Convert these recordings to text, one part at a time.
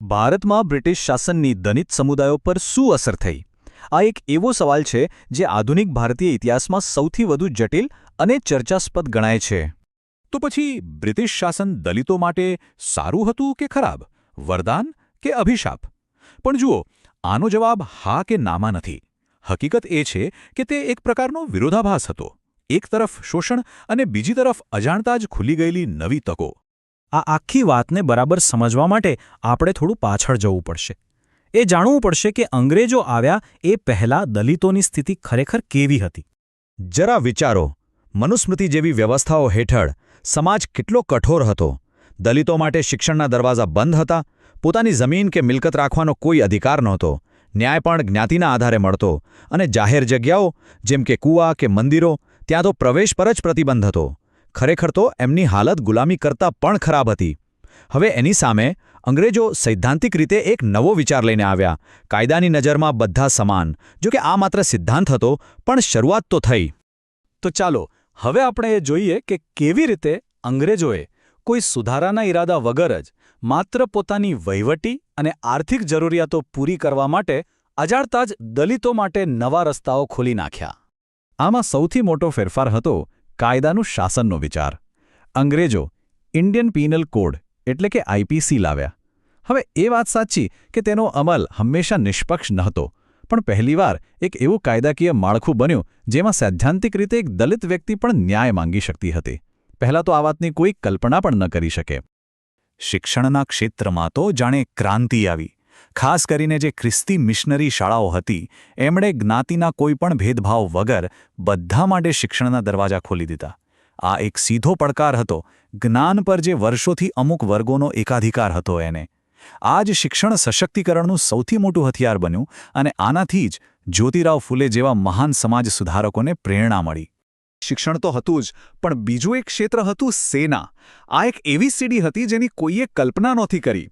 ભારતમાં બ્રિટિશ શાસનની દલિત સમુદાયો પર શું અસર થઈ? આ એક એવો સવાલ છે જે આધુનિક ભારતીય ઇતિહાસમાં સૌથી વધુ જટિલ અને ચર્ચાસ્પદ ગણાય છે. તો પછી બ્રિટિશ શાસન દલિતો માટે સારું હતું કે ખરાબ, વરદાન કે અભિશાપ? પણ જુઓ, આનો જવાબ હા કે નામાં નથી. હકીકત એ છે કે તે એક પ્રકારનો વિરોધાભાસ હતો. એક તરફ શોષણ અને બીજી તરફ અજાણતા જ ખુલી ગયેલી નવી તકો. આ આખી વાતને બરાબર સમજવા માટે આપણે થોડું પાછળ જવું પડશે. એ જાણવું પડશે કે અંગ્રેજો આવ્યા એ પહેલાં દલિતોની સ્થિતિ ખરેખર કેવી હતી. જરા વિચારો, મનુસ્મૃતિ જેવી વ્યવસ્થાઓ હેઠળ સમાજ કેટલો કઠોર હતો. દલિતો માટે શિક્ષણના દરવાજા બંધ હતા, પોતાની જમીન કે મિલકત રાખવાનો કોઈ અધિકાર નહોતો, ન્યાય પણ જ્ઞાતિના આધારે મળતો, અને જાહેર જગ્યાઓ જેમ કે કૂવા કે મંદિરો ત્યાં તો પ્રવેશ પર જ પ્રતિબંધ હતો. ખરેખર તો એમની હાલત ગુલામી કરતાં પણ ખરાબ હતી. હવે એની સામે અંગ્રેજો સૈદ્ધાંતિક રીતે એક નવો વિચાર લઈને આવ્યા. કાયદાની નજરમાં બધા સમાન. જો કે આ માત્ર સિદ્ધાંત હતો, પણ શરૂઆત તો થઈ. તો ચાલો હવે આપણે એ જોઈએ કે કેવી રીતે અંગ્રેજોએ કોઈ સુધારાના ઈરાદા વગર જ માત્ર પોતાની વહીવટી અને આર્થિક જરૂરિયાતો પૂરી કરવા માટે અજાણતા જ દલિતો માટે નવા રસ્તાઓ ખોલી નાખ્યા. આમાં સૌથી મોટો ફેરફાર હતો કાયદાનું શાસનનો વિચાર. અંગ્રેજો ઇન્ડિયન પીનલ કોડ એટલે કે આઈપીસી લાવ્યા. હવે એ વાત સાચી કે તેનો અમલ હંમેશા નિષ્પક્ષ નહોતો, પણ પહેલીવાર એક એવું કાયદાકીય માળખું બન્યું જેમાં સૈદ્ધાંતિક રીતે એક દલિત વ્યક્તિ પણ ન્યાય માંગી શકતી હતી. પહેલાં તો આ વાતની કોઈ કલ્પના પણ ન કરી શકે. શિક્ષણના ક્ષેત્રમાં તો જાણે ક્રાંતિ આવી. ખાસ કરીને જે ખ્રિસ્તી મિશનરી શાળાઓ હતી, એમણે જ્ઞાતિના કોઈપણ ભેદભાવ વગર બધા માટે શિક્ષણના દરવાજા ખોલી દીધા. આ એક સીધો પડકાર હતો જ્ઞાન પર જે વર્ષોથી અમુક વર્ગોનો એકાધિકાર હતો એને. આ જ શિક્ષણ સશક્તિકરણનું સૌથી મોટું હથિયાર બન્યું, અને આનાથી જ જ્યોતિરાવ ફૂલે જેવા મહાન સમાજ સુધારકોને પ્રેરણા મળી. શિક્ષણ તો હતું જ, પણ બીજું એક ક્ષેત્ર હતું સેના. આ એક એવી સીડી હતી જેની કોઈએ કલ્પના નહોતી કરી.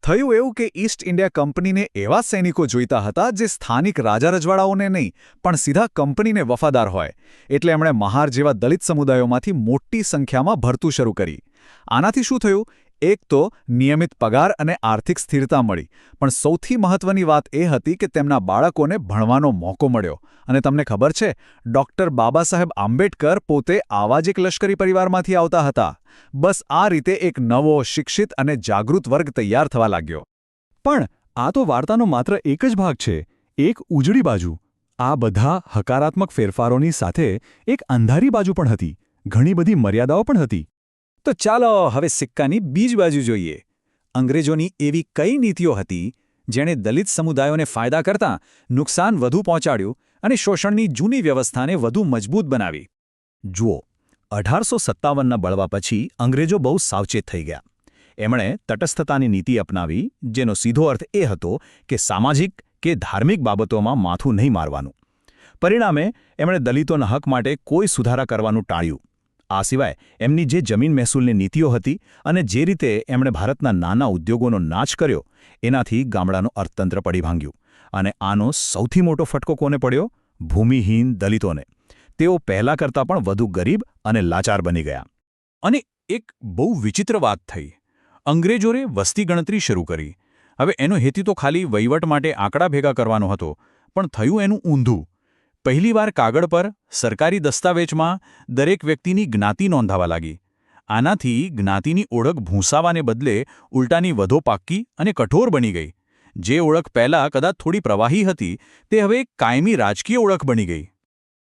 થયું એવું કે ઈસ્ટ ઇન્ડિયા કંપનીને એવા સૈનિકો જોઈતા હતા જે સ્થાનિક રાજા રજવાડાઓને નહીં પણ સીધા કંપનીને વફાદાર હોય. એટલે એમણે મહાર જેવા દલિત સમુદાયોમાંથી મોટી સંખ્યામાં ભરતું શરૂ કરી. આનાથી શું થયું? એક તો નિયમિત પગાર અને આર્થિક સ્થિરતા મળી, પણ સૌથી મહત્વની વાત એ હતી કે તેમના બાળકોને ભણવાનો મોકો મળ્યો. અને તમને ખબર છે, ડૉક્ટર બાબા સાહેબ આંબેડકર પોતે આવા જ એક લશ્કરી પરિવારમાંથી આવતા હતા. બસ આ રીતે એક નવો, શિક્ષિત અને જાગૃત વર્ગ તૈયાર થવા લાગ્યો. પણ આ તો વાર્તાનો માત્ર એક જ ભાગ છે, એક ઉજળી બાજુ. આ બધા હકારાત્મક ફેરફારોની સાથે એક અંધારી બાજુ પણ હતી. ઘણી બધી મર્યાદાઓ પણ હતી. તો ચાલો હવે સિક્કાની બીજી બાજુ જોઈએ. અંગ્રેજોની એવી કઈ નીતિઓ હતી જેણે દલિત સમુદાયોને ફાયદા કરતાં નુકસાન વધુ પહોંચાડ્યું અને શોષણની જૂની વ્યવસ્થાને વધુ મજબૂત બનાવી? જુઓ, 1857ના બળવા પછી અંગ્રેજો બહુ સાવચેત થઈ ગયા. એમણે તટસ્થતાની નીતિ અપનાવી, જેનો સીધો અર્થ એ હતો કે સામાજિક કે ધાર્મિક બાબતોમાં માથું નહીં મારવાનું. પરિણામે એમણે દલિતોના હક માટે કોઈ સુધારા કરવાનું ટાળ્યું. આ સિવાય એમની જે જમીન મહેસૂલની નીતિઓ હતી અને જે રીતે એમણે ભારતના નાના ઉદ્યોગોનો નાશ કર્યો, એનાથી ગામડાનું અર્થતંત્ર પડી ભાંગ્યું. અને આનો સૌથી મોટો ફટકો કોને પડ્યો? ભૂમિહીન દલિતોને. તેઓ પહેલાં કરતાં પણ વધુ ગરીબ અને લાચાર બની ગયા. અને એક બહુ વિચિત્ર વાત થઈ. અંગ્રેજોએ વસ્તી ગણતરી શરૂ કરી. હવે એનો હેતુ તો ખાલી વહીવટ માટે આંકડા ભેગા કરવાનો હતો, પણ થયું એનું ઊંધું. પહેલીવાર કાગળ પર સરકારી દસ્તાવેજમાં દરેક વ્યક્તિની જ્ઞાતિ નોંધાવા લાગી. આનાથી જ્ઞાતિની ઓળખ ભૂંસાવાને બદલે ઉલટાની વધુ પાક્કી અને કઠોર બની ગઈ. જે ઓળખ પહેલાં કદાચ થોડી પ્રવાહી હતી, તે હવે એક કાયમી રાજકીય ઓળખ બની ગઈ.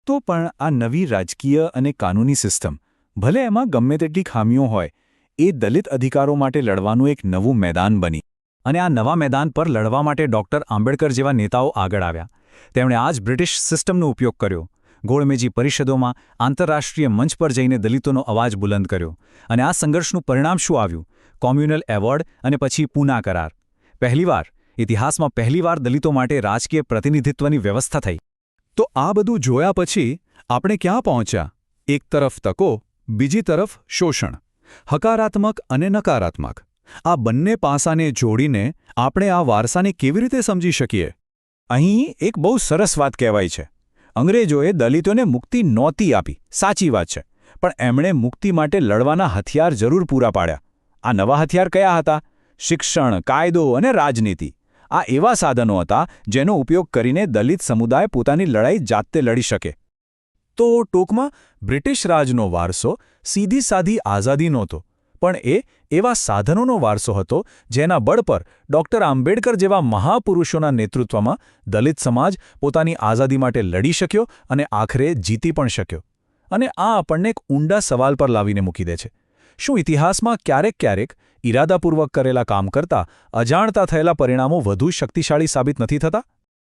તો પણ આ નવી રાજકીય અને કાનૂની સિસ્ટમ, ભલે એમાં ગમે તેટલી ખામીઓ હોય, એ દલિત અધિકારો માટે લડવાનું એક નવું મેદાન બની. અને આ નવા મેદાન પર લડવા માટે ડૉક્ટર આંબેડકર જેવા નેતાઓ આગળ આવ્યા. તેમણે આ જ બ્રિટિશ સિસ્ટમનો ઉપયોગ કર્યો. ગોળમેજી પરિષદોમાં, આંતરરાષ્ટ્રીય મંચ પર જઈને દલિતોનો અવાજ બુલંદ કર્યો. અને આ સંઘર્ષનું પરિણામ શું આવ્યું? કોમ્યુનલ એવોર્ડ અને પછી પૂના કરાર. ઇતિહાસમાં પહેલીવાર દલિતો માટે રાજકીય પ્રતિનિધિત્વની વ્યવસ્થા થઈ. તો આ બધું જોયા પછી આપણે ક્યાં પહોંચ્યા? એક તરફ તકો, બીજી તરફ શોષણ. હકારાત્મક અને નકારાત્મક. આ બંને પાસાને જોડીને આપણે આ વારસાને કેવી રીતે સમજી શકીએ? અહીં એક બહુ સરસ વાત કહેવાય છે. અંગ્રેજોએ દલિતોને મુક્તિ નહોતી આપી, સાચી વાત છે, પણ એમણે મુક્તિ માટે લડવાના હથિયાર જરૂર પૂરા પાડ્યા. આ નવા હથિયાર કયા હતા? શિક્ષણ, કાયદો અને રાજનીતિ આ એવા સાધનો હતા જેનો ઉપયોગ કરીને દલિત સમુદાય પોતાની લડાઈ જાતે લડી શકે. તો ટૂંકમાં બ્રિટિશ રાજનો વારસો સીધી સાધી આઝાદી નહોતો, પણ એ એવા સાધનોનો વારસો હતો જેના બળ પર ડૉક્ટર આંબેડકર જેવા મહાપુરુષોના નેતૃત્વમાં દલિત સમાજ પોતાની આઝાદી માટે લડી શક્યો અને આખરે જીતી પણ શક્યો. અને આ આપણને એક ઊંડા સવાલ પર લાવીને મૂકી દે છે. શું ઇતિહાસમાં ક્યારેક ઇરાદાપૂર્વક કરેલા કામ કરતાં અજાણતા થયેલા પરિણામો વધુ શક્તિશાળી સાબિત નથી થતા?